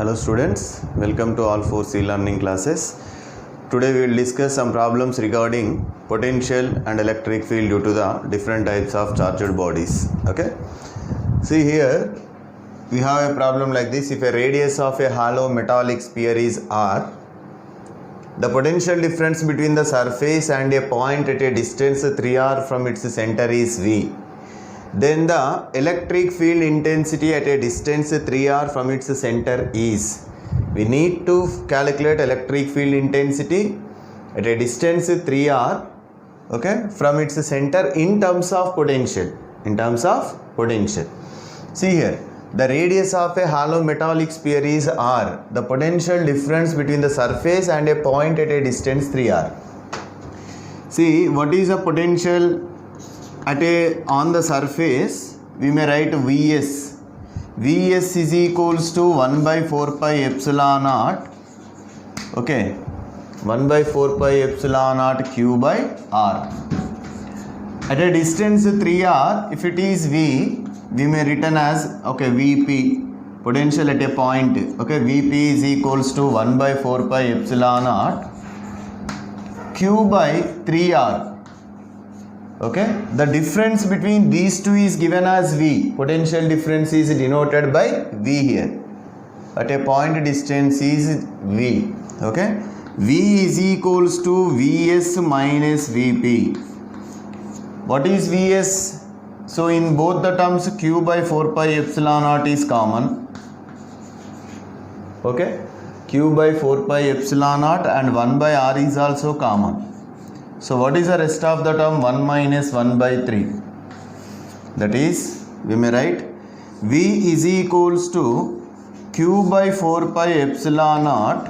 Hello students, welcome to all 4 learning classes. Today we will discuss some problems regarding potential and electric field due to the different types of charged bodies. Okay. See here, we have a problem like this. If a radius of a hollow metallic sphere is r, the potential difference between the surface and a point at a distance 3r from its center is v. Then the electric field intensity at a distance 3r from its center is. We need to calculate electric field intensity at a distance 3r, okay, from its center in terms of potential. In terms of potential. See here, the radius of a hollow metallic sphere is r. The potential difference between the surface and a point at a distance 3r. See, what is the potential on the surface? We may write Vs. Vs is equals to 1 by 4 pi epsilon naught. Okay, 1 by 4 pi epsilon naught q by r. At a distance 3r, if it is v, we may written as, okay, Vp, potential at a point. Okay, Vp is equals to 1 by 4 pi epsilon naught q by 3r. Okay, the difference between these two is given as V. Potential difference is denoted by V here. At a point distance is V. Okay, V is equals to Vs minus Vp. What is Vs? So in both the terms q by 4 pi epsilon naught is common. Okay, q by 4 pi epsilon naught and 1 by r is also common. So what is the rest of the term? 1 minus 1 by 3. That is, we may write V is equals to q by 4 pi epsilon naught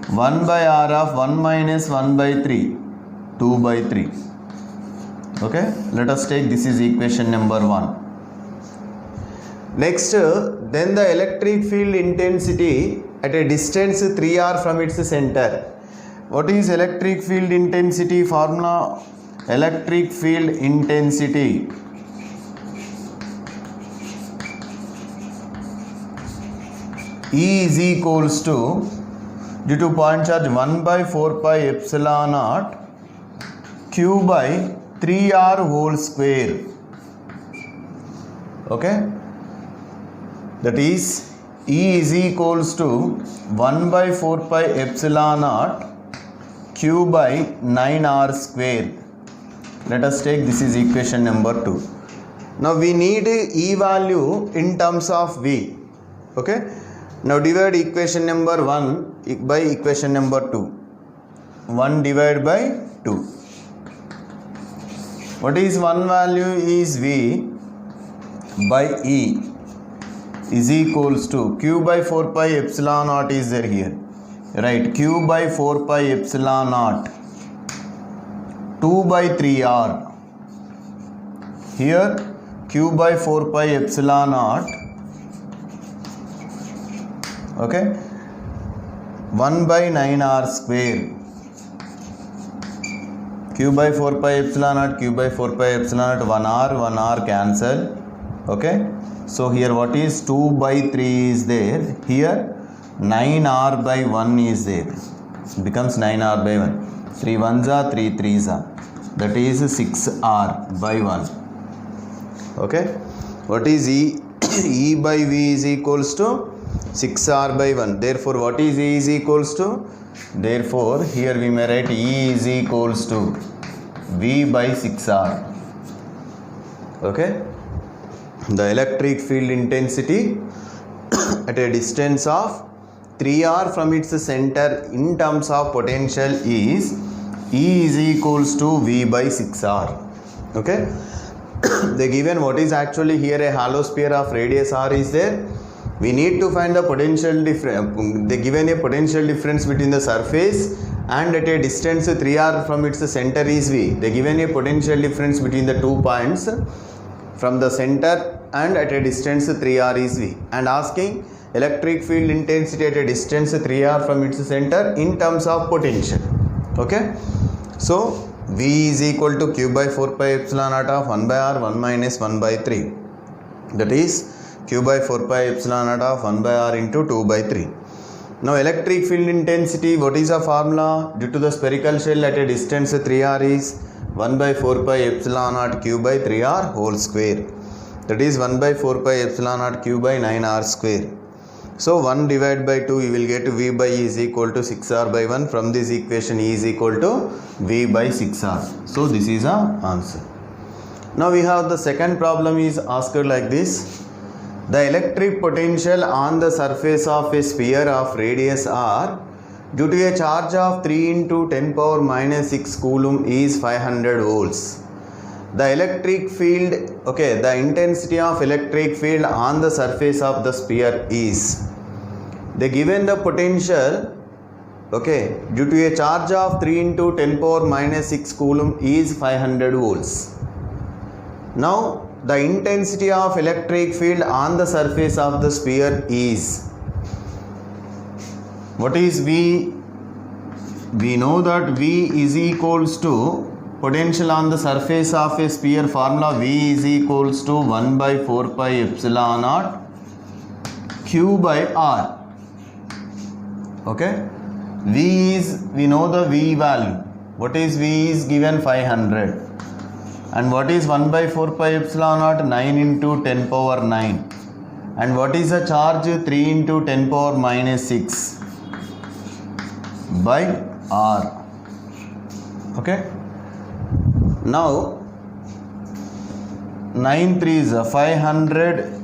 1 by r of 1 minus 1 by 3, 2 by 3. Okay, let us take this is equation number 1. Next, then the electric field intensity at a distance 3r from its center. What is electric field intensity formula? Electric field intensity E is equals to, due to point charge, 1 by 4 pi epsilon naught q by 3r whole square. Okay, that is E is equals to 1 by 4 pi epsilon naught q by 9r square. Let us take this is equation number 2. Now we need E value in terms of V. Okay, now divide equation number 1 by equation number 2. 1 divided by 2. What is 1 value is V by E is equals to q by 4 pi epsilon naught is there here. Right, q by 4 pi epsilon naught 2 by 3r. Here q by 4 pi epsilon naught, okay, 1 by 9r square. Q by 4 pi epsilon naught, q by 4 pi epsilon naught, 1r cancel. Okay, so here what is 2 by 3 is there. Here 9r by 1 is there. It becomes 9r by 1. 3 1s are 3 3s are. That is 6r by 1. Okay. What is E? E by V is equals to 6r by 1. Therefore, what is E is equals to? Therefore, here we may write E is equals to V by 6r. Okay. The electric field intensity at a distance of 3r from its center in terms of potential is E is equals to V by 6r. Okay. They given what is actually here a hollow sphere of radius r is there. We need to find the potential difference. They given a potential difference between the surface and at a distance 3r from its center is V. They given a potential difference between the 2 points from the center and at a distance 3r is V, and asking electric field intensity at a distance 3r from its center in terms of potential. Okay, so V is equal to q by 4 pi epsilon naught of 1 by r 1 minus 1 by 3. That is q by 4 pi epsilon naught of 1 by r into 2 by 3. Now electric field intensity, what is the formula? Due to the spherical shell at a distance 3r is 1 by 4 pi epsilon naught q by 3r whole square. That is 1 by 4 pi epsilon naught q by 9r square. So 1 divided by 2, you will get v by e is equal to 6r by 1. From this equation, e is equal to v by 6r. So this is our answer. Now we have the second problem is asked like this. The electric potential on the surface of a sphere of radius r due to a charge of 3 into 10 power minus 6 coulomb is 500 volts. The electric field, the intensity of electric field on the surface of the sphere is, they given the potential, due to a charge of 3 into 10 power minus 6 coulomb is 500 volts. Now, the intensity of electric field on the surface of the sphere is, what is V? We know that V is equals to potential on the surface of a sphere, formula V is equals to 1 by 4 pi epsilon naught q by r. V is, we know the V value. What is V is given 500. And what is 1 by 4 pi epsilon naught? 9 into 10 power 9. And what is the charge? 3 into 10 power minus 6 by r. Now 9 3 is 500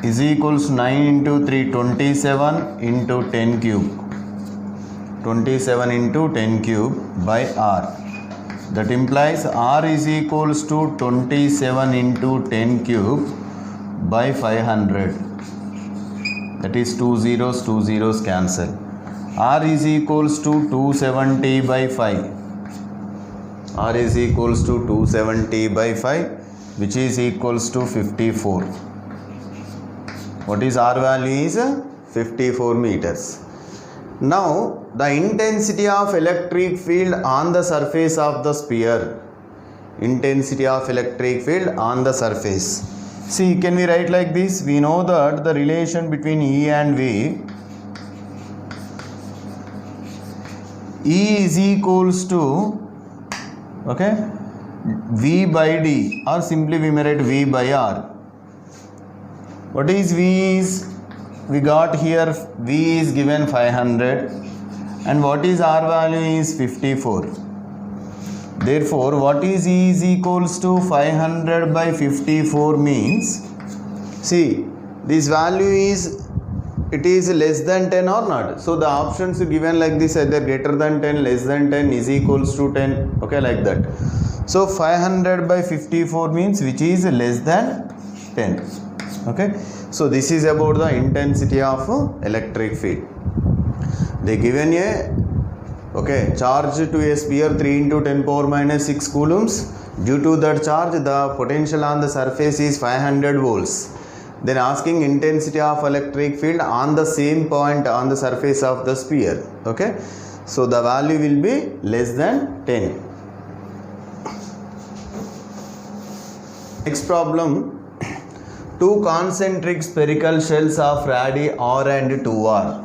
is equals to 9 into 3, 27 into 10 cube. 27 into 10 cube by r. That implies r is equals to 27 into 10 cube by 500. That is 2 zeros cancel. R is equals to 270 by 5. R is equals to 270 by 5, which is equals to 54. What is R value is 54 meters. Now, the intensity of electric field on the surface of the sphere. Intensity of electric field on the surface. See, can we write like this? We know that the relation between E and V, E is equals to V by D, or simply we may write V by R. What is V is, we got here V is given 500 and what is R value is 54. Therefore, what is E is equals to 500 by 54 means, see, this value is, it is less than 10 or not. So the options given like this, either greater than 10, less than 10, is equals to 10, like that. So 500 by 54 means which is less than 10. So this is about the intensity of electric field. They given a charge to a sphere 3 into 10 power minus 6 coulombs. Due to that charge, the potential on the surface is 500 volts. Then asking intensity of electric field on the same point on the surface of the sphere. So the value will be less than 10. Next problem. Two concentric spherical shells of radii r and 2r.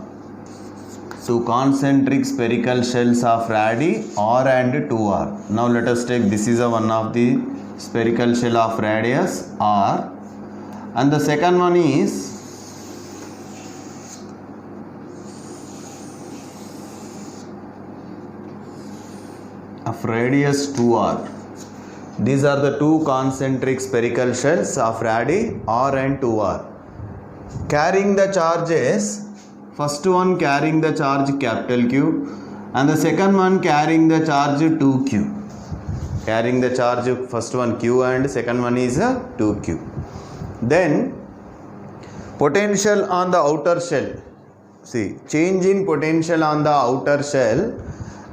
Two concentric spherical shells of radii r and 2r. Now let us take, this is one of the spherical shell of radius r, and the second one is of radius 2r. These are the two concentric spherical shells of radii r and 2r. Carrying the charges, first one carrying the charge capital Q and the second one carrying the charge 2Q. Carrying the charge, first one Q and second one is 2Q. Then potential on the outer shell. See, change in potential on the outer shell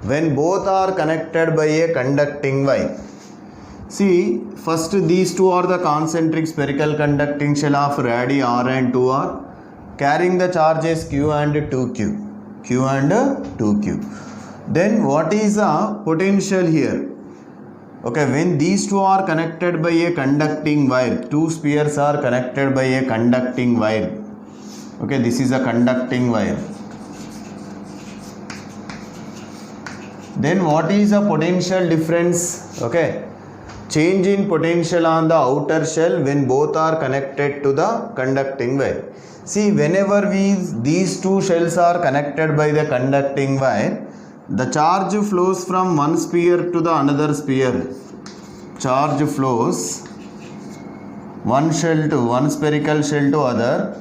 when both are connected by a conducting wire. See, first these two are the concentric spherical conducting shell of radii r and 2r, carrying the charges Q and 2Q. Q and 2Q. Then what is the potential here? Okay, when these two are connected by a conducting wire, two spheres are connected by a conducting wire. Okay, this is a conducting wire. Then what is the potential difference? Okay, change in potential on the outer shell when both are connected to the conducting wire. See, whenever these two shells are connected by the conducting wire, the charge flows from one sphere to the another sphere. Charge flows one spherical shell to other,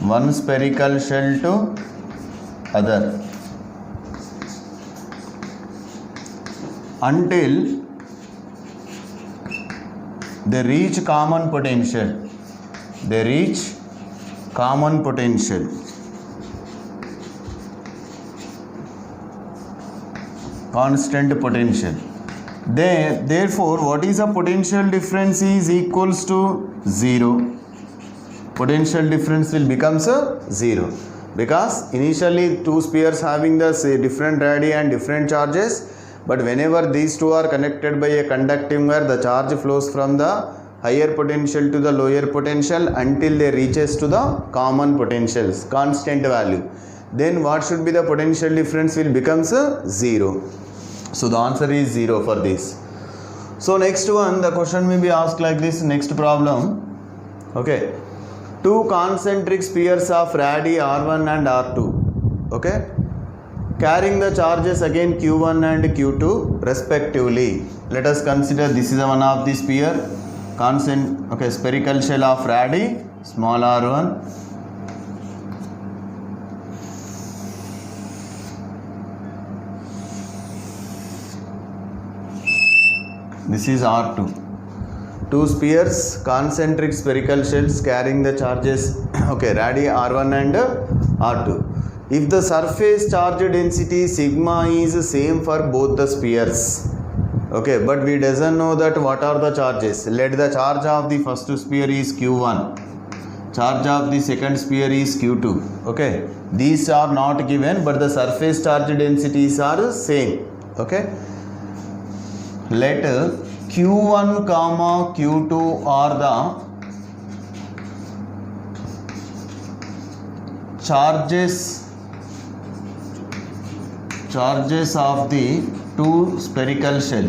one spherical shell to other, until they reach common potential. They reach common potential. Constant potential. Therefore, what is the potential difference is equals to 0. Potential difference will become 0 because initially two spheres having the different radii and different charges, but whenever these two are connected by a conducting wire, the charge flows from the higher potential to the lower potential until they reaches to the common potentials, constant value. Then what should be the potential difference will becomes 0. So the answer is 0 for this. So next one, the question may be asked like this. Next problem. Okay, two concentric spheres of radii R1 and R2. Okay, carrying the charges again Q1 and Q2 respectively. Let us consider this is one of the sphere. Spherical shell of radii, small r1. This is R2. Two spheres, concentric spherical shells carrying the charges, radii R1 and R2. If the surface charge density sigma is same for both the spheres, but we doesn't know that what are the charges. Let the charge of the first sphere is Q1, charge of the second sphere is Q2. These are not given, but the surface charge densities are same. Let Q1 comma Q2 are the charges of the two spherical shell.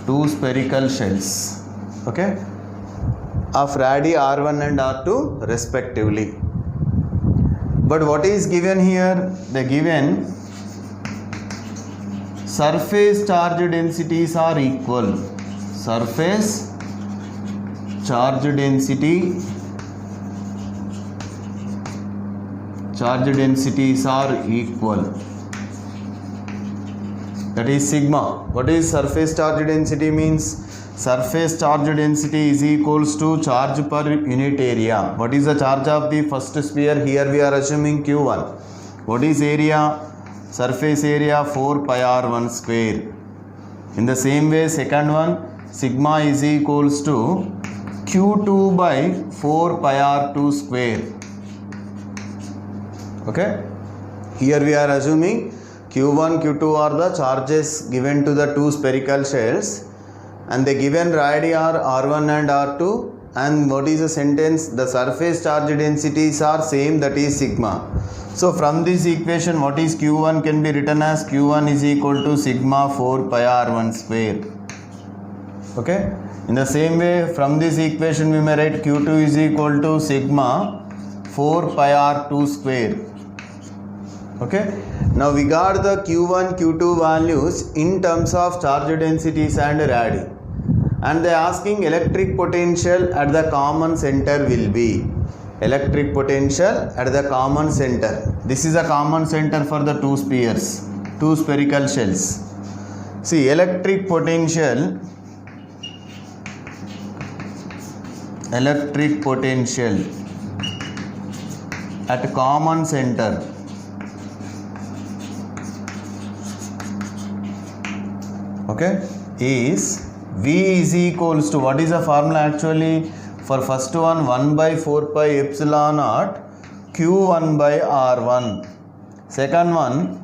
Two spherical shells. Of radii R1 and R2 respectively. But what is given here? The given surface charge densities are equal. Surface charge densities are equal. That is sigma. What is surface charge density means? Surface charge density is equals to charge per unit area. What is the charge of the first sphere? Here we are assuming Q1. What is area? Surface area 4 pi r1 square. In the same way, second one, sigma is equals to Q2 by 4 pi r2 square. Here we are assuming Q1, Q2 are the charges given to the two spherical shells, and the given radii are R1 and R2, and what is the sentence? The surface charge densities are same, that is sigma. So from this equation, what is Q1 can be written as Q1 is equal to sigma 4 pi r1 square. In the same way, from this equation we may write Q2 is equal to sigma 4 pi r2 square. Now we got the Q1, Q2 values in terms of charge densities and radii, and they are asking electric potential at the common center will be. Electric potential at the common center. This is a common center for the two spheres, two spherical shells. See, electric potential at common center is V is equals to, what is the formula actually? For first one, 1 by 4 pi epsilon naught Q1 by R1. Second one,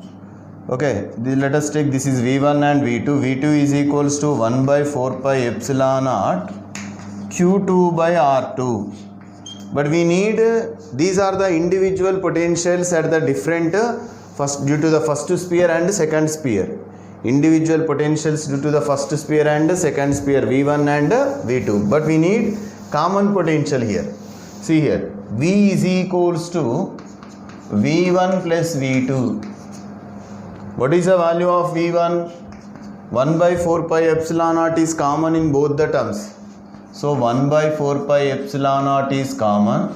okay, let us take this is V1 and V2. V2 is equals to 1 by 4 pi epsilon naught Q2 by R2. But we need, these are the individual potentials at the different, first due to the first sphere and second sphere. Individual potentials due to the first sphere and second sphere, V1 and V2. But we need common potential here. See here, V is equals to V1 plus V2. What is the value of V1? 1 by 4 pi epsilon naught is common in both the terms. So 1 by 4 pi epsilon naught is common.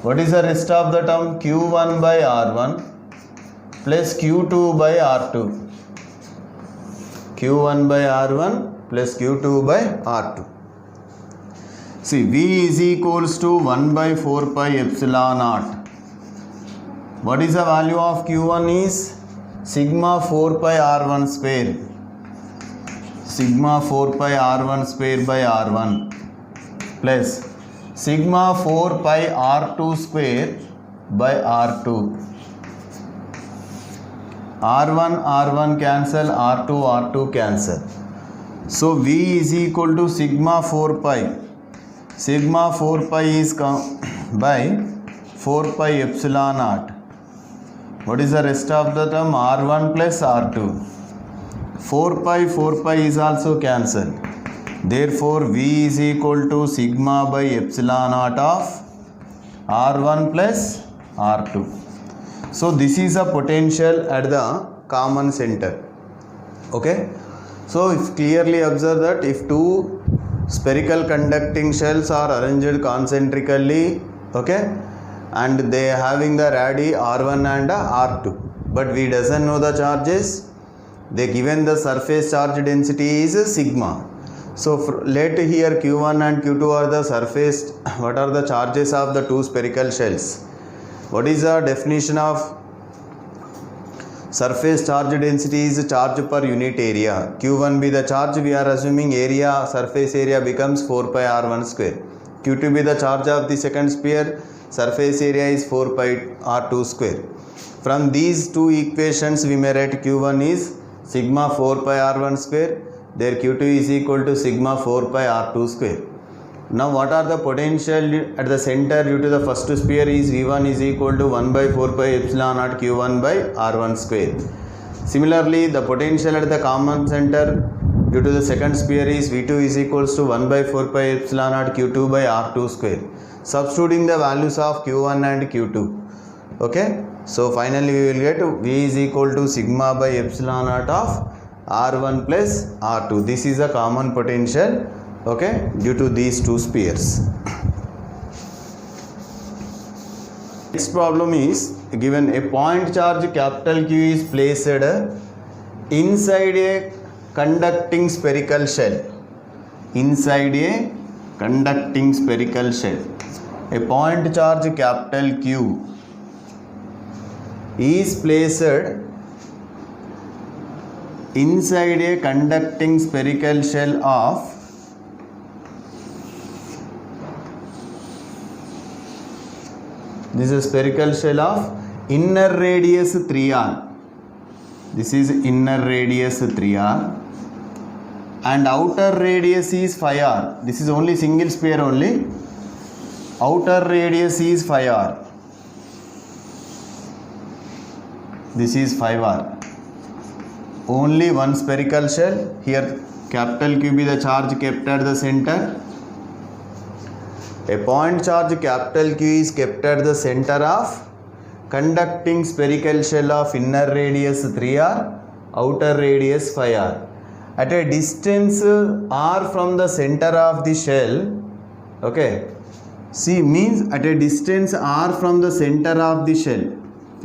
What is the rest of the term? Q1 by R1 plus Q2 by R2. Q1 by R1 plus Q2 by R2. See, V is equals to 1 by 4 pi epsilon naught. What is the value of Q1 is sigma 4 pi R1 square. Sigma 4 pi R1 square by R1 plus sigma 4 pi R2 square by R2. R1 cancel, R2 cancel. So V is equal to sigma 4 pi. Sigma 4 pi is by 4 pi epsilon naught. What is the rest of the term? R1 plus R2. 4 pi is also cancelled. Therefore, V is equal to sigma by epsilon naught of R1 plus R2. So, this is a potential at the common center. Okay. So, if clearly observe that if two spherical conducting shells are arranged concentrically, okay, and they are having the radii R1 and R2, but we doesn't know the charges. They given the surface charge density is sigma. So let here Q1 and Q2 are the surface. What are the charges of the two spherical shells? What is the definition of surface charge density? Is charge per unit area. Q1 be the charge, we are assuming area, surface area becomes 4 pi R1 square. Q2 be the charge of the second sphere, surface area is 4 pi R2 square. From these two equations we may write Q1 is sigma 4 pi R1 square, there Q2 is equal to sigma 4 pi R2 square. Now what are the potential at the center due to the first sphere is V1 is equal to 1 by 4 pi epsilon naught Q1 by R1 square. Similarly, the potential at the common center due to the second sphere is V2 is equals to 1 by 4 pi epsilon naught Q2 by R2 square. Substituting the values of Q1 and Q2. Okay. So finally we will get V is equal to sigma by epsilon naught of R1 plus R2. This is a common potential, okay, due to these two spheres. Next problem is given a point charge capital Q is placed inside a conducting spherical shell. Inside a conducting spherical shell. A point charge capital Q is placed inside a conducting spherical shell of this is a spherical shell of inner radius 3r. This is inner radius 3r and outer radius is 5r. This is only single sphere only. Outer radius is 5r. This is 5r. Only one spherical shell. Here capital Q be the charge kept at the center. A point charge capital Q is kept at the center of conducting spherical shell of inner radius 3r, outer radius 5r. At a distance r from the center of the shell, okay, see means at a distance r from the center of the shell.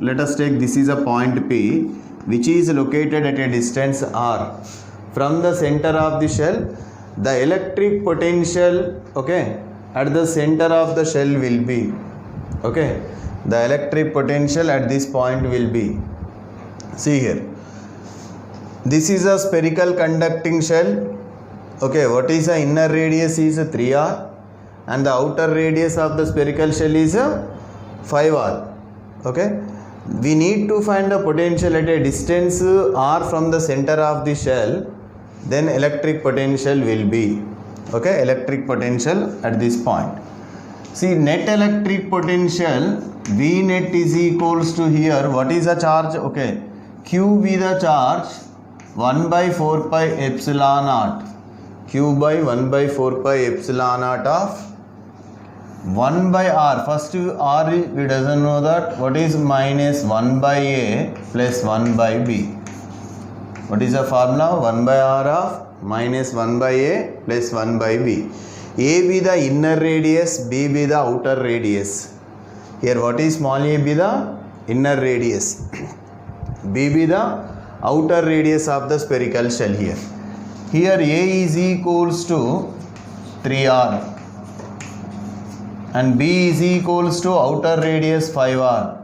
Let us take this is a point P which is located at a distance r from the center of the shell. The electric potential, okay, at the center of the shell will be, okay, the electric potential at this point will be, see here, this is a spherical conducting shell, okay, what is the inner radius is 3r and the outer radius of the spherical shell is 5r, okay, we need to find the potential at a distance r from the center of the shell, then electric potential will be, okay, electric potential at this point. See, net electric potential V net is equals to here, what is the charge? Okay, Q be the charge 1 by 4 pi epsilon naught, Q by 1 by 4 pi epsilon naught of 1 by R. First R we doesn't know that, what is minus 1 by A plus 1 by B. What is the formula? 1 by R of minus 1 by A plus 1 by B. A be the inner radius, B be the outer radius. Here what is small a be the inner radius, B be the outer radius of the spherical shell here. Here A is equals to 3R and B is equals to outer radius 5R,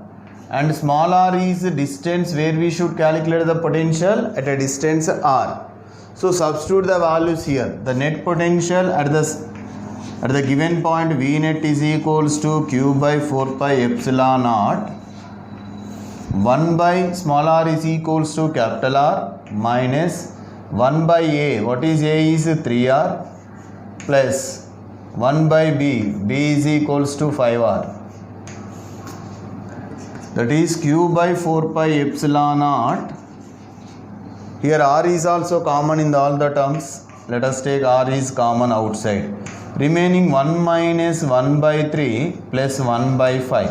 and small r is the distance where we should calculate the potential at a distance r. So substitute the values here. The net potential at the given point V net is equals to Q by 4 pi epsilon naught 1 by small r is equals to capital R minus 1 by A. What is A is 3R plus 1 by B. B is equals to 5R. That is Q by 4 pi epsilon naught. Here R is also common in all the terms. Let us take R is common outside. Remaining 1 minus 1 by 3 plus 1 by 5.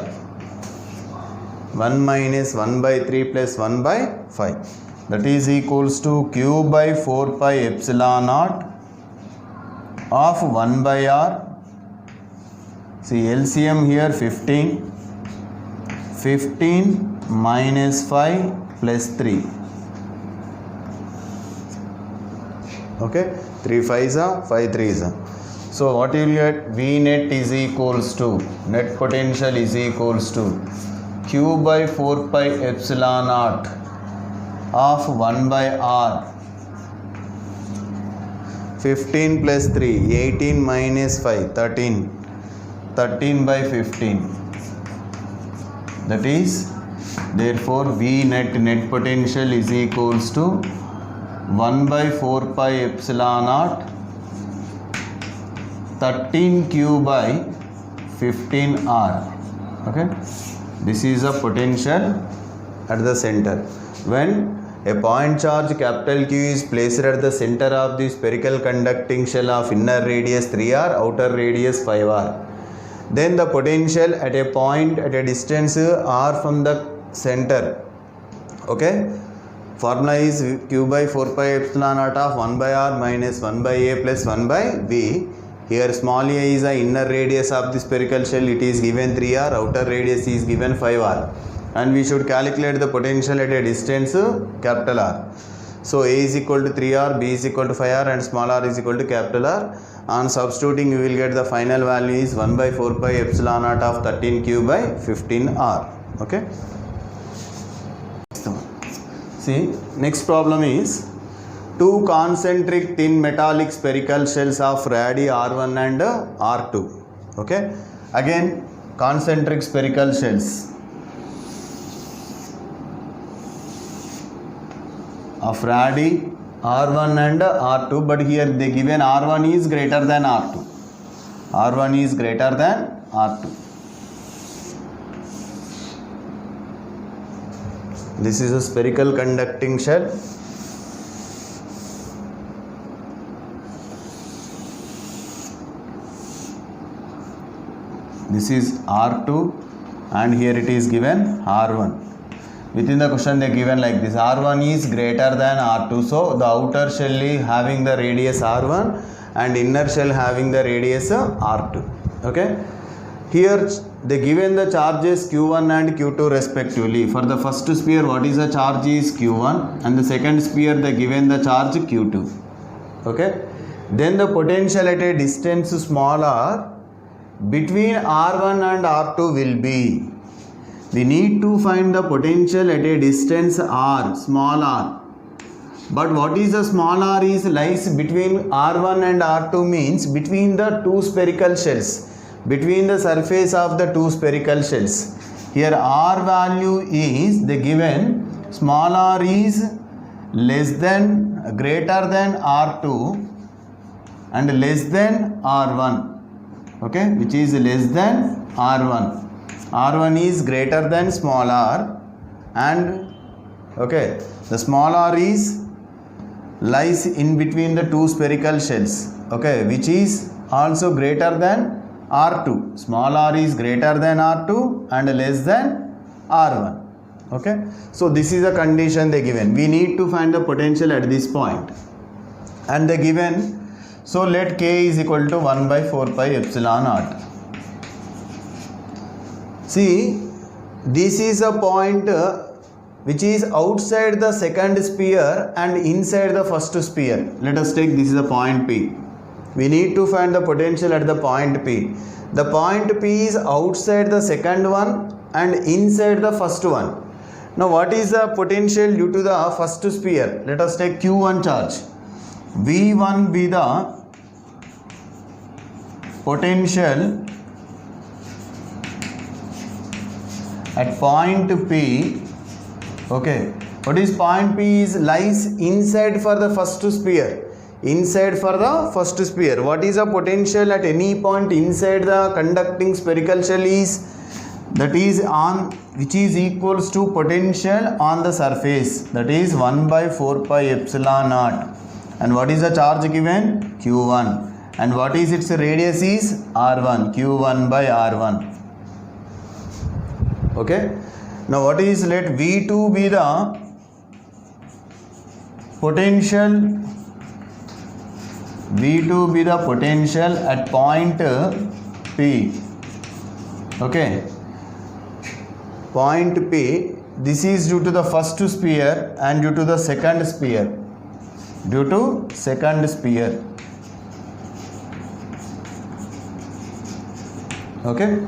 1 minus 1 by 3 plus 1 by 5. That is equals to Q by 4 pi epsilon naught of 1 by R. See, LCM here 15. 15 minus 5 plus 3. Okay, 3 5s are 5 3s are. So what you will get? V net is equals to, net potential is equals to Q by 4 pi epsilon naught of 1 by R. 15 plus 3, 18 minus 5, 13. 13 by 15. That is, therefore V net potential is equals to 1 by 4 pi epsilon naught 13 Q by 15 R. Okay, this is a potential at the center. When a point charge capital Q is placed at the center of the spherical conducting shell of inner radius 3R, outer radius 5R, then the potential at a point at a distance R from the center, okay, formula is Q by 4 pi epsilon naught of 1 by R minus 1 by A plus 1 by B. Here small a is the inner radius of the spherical shell, it is given 3R, outer radius is given 5R, and we should calculate the potential at a distance capital R. So A is equal to 3R, B is equal to 5R and small r is equal to capital R. On substituting you will get the final value is 1 by 4 pi epsilon naught of 13 Q by 15R. Okay. See, next problem is two concentric thin metallic spherical shells of radii R1 and R2. Okay. Again, concentric spherical shells of radii R1 and R2, but here they given R1 is greater than R2. R1 is greater than R2. This is a spherical conducting shell. This is R2 and here it is given R1. Within the question they given like this, R1 is greater than R2, so the outer shell is having the radius R1 and inner shell having the radius R2. Okay. Here they given the charges Q1 and Q2 respectively. For the first sphere, what is the charge is Q1 and the second sphere they given the charge Q2. Okay. Then the potential at a distance small r between R1 and R2 will be, we need to find the potential at a distance r, small r. But what is the small r is lies between R1 and R2 means between the two spherical shells, between the surface of the two spherical shells. Here R value is the given small r is less than greater than R2 and less than R1. Okay, which is less than R1. R1 is greater than small r, and okay, the small r is lies in between the two spherical shells, okay, which is also greater than R2. Small r is greater than R2 and less than R1. Okay, so this is a condition they given. We need to find the potential at this point, and they given, so let K is equal to 1 by 4 pi epsilon naught. See, this is a point which is outside the second sphere and inside the first sphere. Let us take this is a point P. We need to find the potential at the point P. The point P is outside the second one and inside the first one. Now what is the potential due to the first sphere? Let us take Q1 charge. V1 be the potential at point P. Okay, what is point P is lies inside for the first sphere. Inside for the first sphere. What is the potential at any point inside the conducting spherical shell is, that is on, which is equals to potential on the surface, that is 1 by 4 pi epsilon naught. And what is the charge given? Q1. And what is its radius is R1. Q1 by R1. Okay. Now what is, let V2 be the potential, V2 be the potential at point P. Okay. Point P, this is due to the first sphere and due to the second sphere. Due to second sphere. Okay.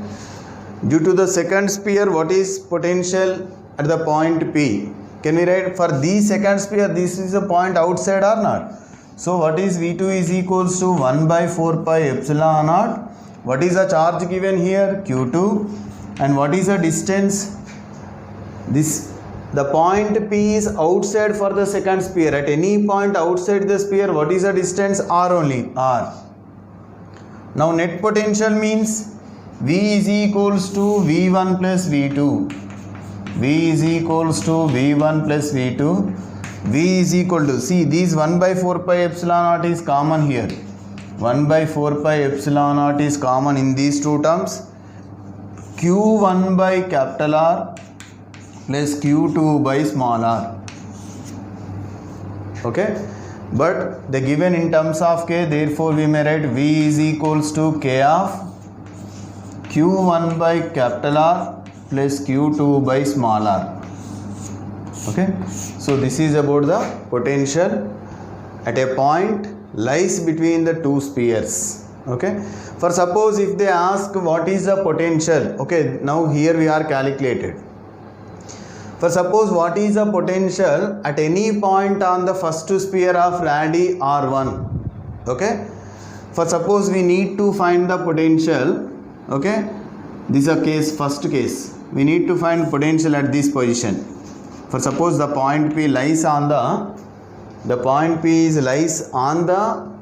Due to the second sphere, what is potential at the point P? Can we write for the second sphere, this is a point outside or not? So what is V2 is equals to 1 by 4 pi epsilon naught. What is the charge given here? Q2. And what is the distance? This, the point P is outside for the second sphere. At any point outside the sphere, what is the distance? R only, R. Now net potential means V is equals to V1 plus V2. V is equals to V1 plus V2. V is equal to, see, these 1 by 4 pi epsilon naught is common here. 1 by 4 pi epsilon naught is common in these two terms. Q1 by capital R plus Q2 by small r. Okay. But the given in terms of K, therefore we may write V is equals to K of Q1 by capital R plus Q2 by small r. Okay. So this is about the potential at a point lies between the two spheres. Okay. For suppose if they ask what is the potential, okay, now here we are calculated. For suppose what is the potential at any point on the first sphere of radii R1. Okay. For suppose we need to find the potential. Okay. This is a case, first case. We need to find potential at this position. For suppose the point P lies on the point P is lies on the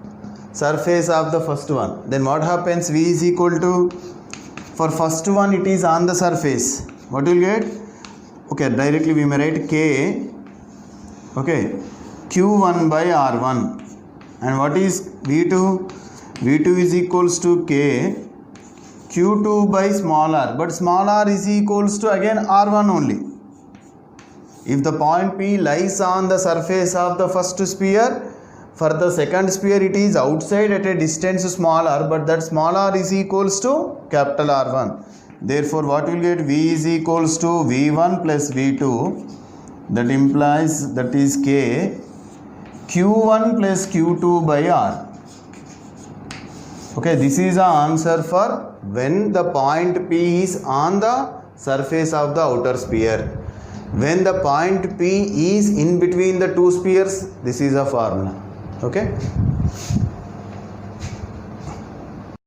surface of the first one. Then what happens? V is equal to, for first one it is on the surface. What will get? Okay, directly we may write K. Okay, Q1 by R1. And what is V2? V2 is equals to K Q2 by small r. But small r is equals to again R1 only. If the point P lies on the surface of the first sphere, for the second sphere it is outside at a distance small r, but that small r is equals to capital R1. Therefore what will get? V is equals to V1 plus V2. That implies, that is K Q1 plus Q2 by R. Okay, this is the answer for when the point P is on the surface of the outer sphere. When the point P is in between the two spheres, this is a formula. Okay.